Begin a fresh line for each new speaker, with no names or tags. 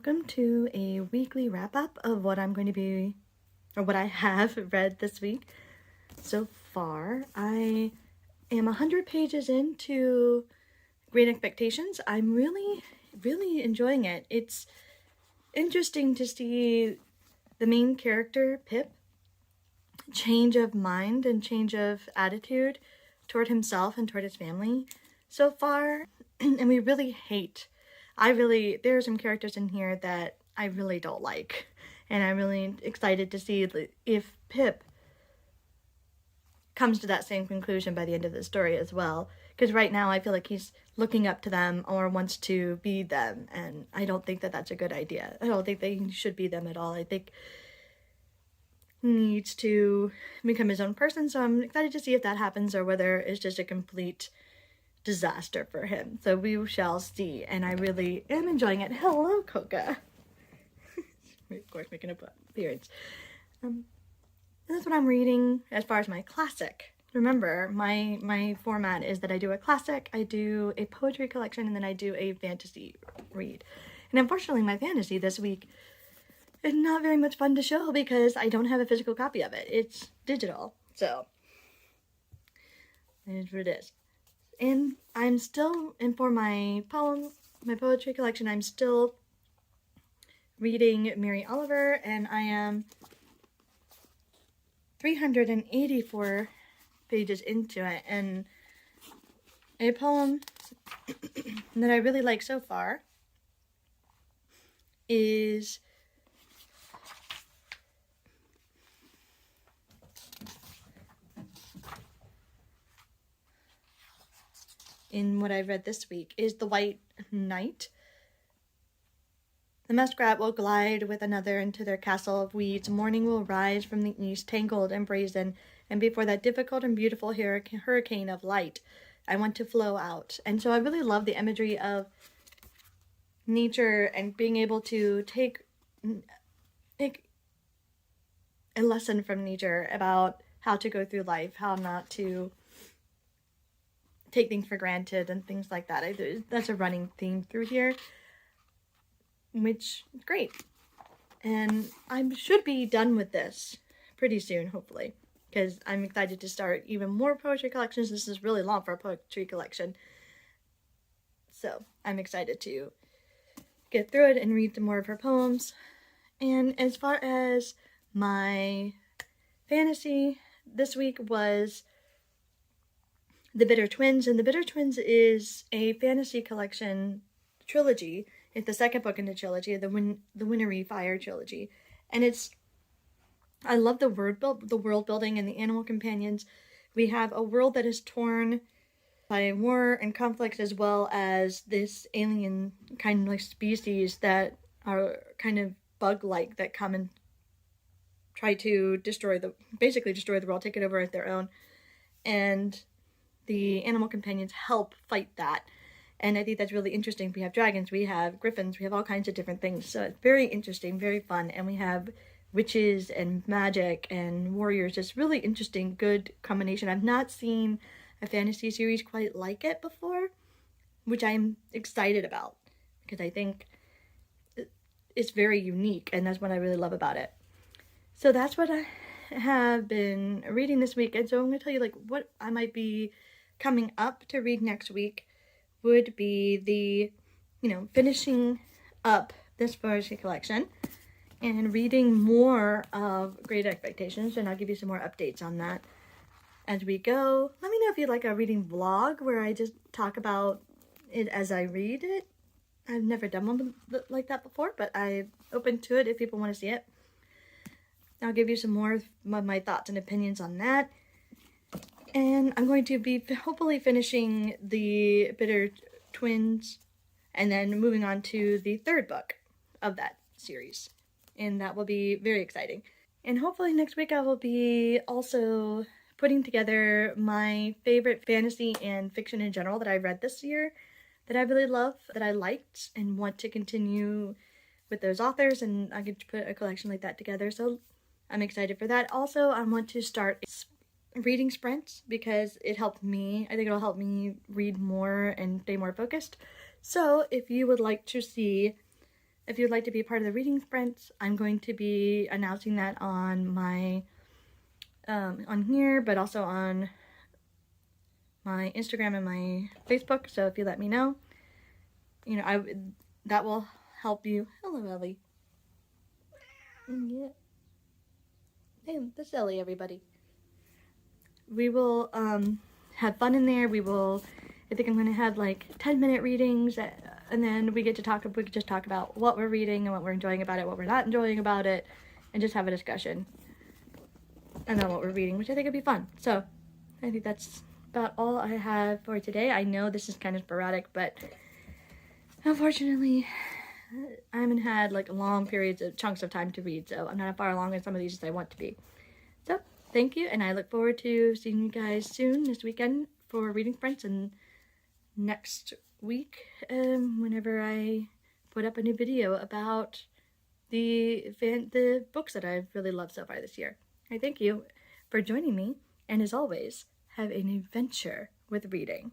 welcome to a weekly wrap-up of what I'm going to be, or what I have read this week. So far, I am 100 pages into Great Expectations. I'm really enjoying it. It's interesting to see the main character, Pip, change of mind and change of attitude toward himself and toward his family so far. And we really hate, there are some characters in here that I really don't like. And I'm really excited to see if Pip comes to that same conclusion by the end of the story as well. Because right now I feel like he's looking up to them or wants to be them. And I don't think that that's a good idea. I don't think that he should be them at all. I think he needs to become his own person. So I'm excited to see if that happens or whether it's just a complete disaster for him. So we shall see, and I really am enjoying it. Hello, Coca. Of course, making an appearance. That's what I'm reading as far as my classic. Remember, my format is that I do a classic, I do a poetry collection, and then I do a fantasy read. And unfortunately, my fantasy this week is not very much fun to show because I don't have a physical copy of it. It's digital, so it is what it is. And I'm still, and for my poetry collection, I'm still reading Mary Oliver, and I am 384 pages into it. And a poem that I really like so far is in what I've read this week is The White Knight. The muskrat will glide with another into their castle of weeds. Morning will rise from the east, tangled and brazen, and before that difficult and beautiful hurricane of light, I want to flow out. And so I really love the imagery of nature and being able to take a lesson from nature about how to go through life, how not to take things for granted and things like that. That's a running theme through here, which is great. And I should be done with this pretty soon, hopefully, because I'm excited to start even more poetry collections. This is really long for a poetry collection, so I'm excited to get through it and read some more of her poems. And as far as my fantasy this week was The Bitter Twins, and The Bitter Twins is a fantasy collection trilogy. It's the second book in the trilogy, the Winry Fire trilogy, and I love the world building and the animal companions. We have a world that is torn by war and conflict, as well as this alien kind of like species that are kind of bug-like that come and try to basically destroy the world, take it over as their own, and the animal companions help fight that. And I think that's really interesting. We have dragons, we have griffins, we have all kinds of different things. So it's very interesting, very fun. And we have witches and magic and warriors. It's really interesting, good combination. I've not seen a fantasy series quite like it before, which I'm excited about because I think it's very unique, and that's what I really love about it. So that's what I have been reading this week. And so I'm going to tell you like what I might be coming up to read next week would be the, finishing up this poetry collection and reading more of Great Expectations, and I'll give you some more updates on that as we go. Let me know if you'd like a reading vlog where I just talk about it as I read it. I've never done one like that before, but I'm open to it if people want to see it. I'll give you some more of my thoughts and opinions on that. And I'm going to be hopefully finishing The Bitter Twins and then moving on to the third book of that series. And that will be very exciting. And hopefully next week I will be also putting together my favorite fantasy and fiction in general that I read this year, that I really love, that I liked, and want to continue with those authors, and I could put a collection like that together. So I'm excited for that. Also, I want to start reading sprints because it helped me. I think it'll help me read more and stay more focused. So if you would like to see if you'd like to be part of the reading sprints, I'm going to be announcing that on my on here, but also on my Instagram and my Facebook. So if you let me know, you know, that will help you. Hello, Ellie. Yeah. Hey, that's Ellie, everybody. We will have fun in there. I think I'm going to have like 10-minute readings, and then we could just talk about what we're reading and what we're enjoying about it, what we're not enjoying about it, and just have a discussion. And then what we're reading, which I think would be fun. So I think that's about all I have for today. I know this is kind of sporadic, but unfortunately, I haven't had like long periods of chunks of time to read, so I'm not as far along in some of these as I want to be. So thank you, and I look forward to seeing you guys soon this weekend for Reading Sprints, and next week whenever I put up a new video about the books that I've really loved so far this year. I thank you for joining me, and as always, have an adventure with reading.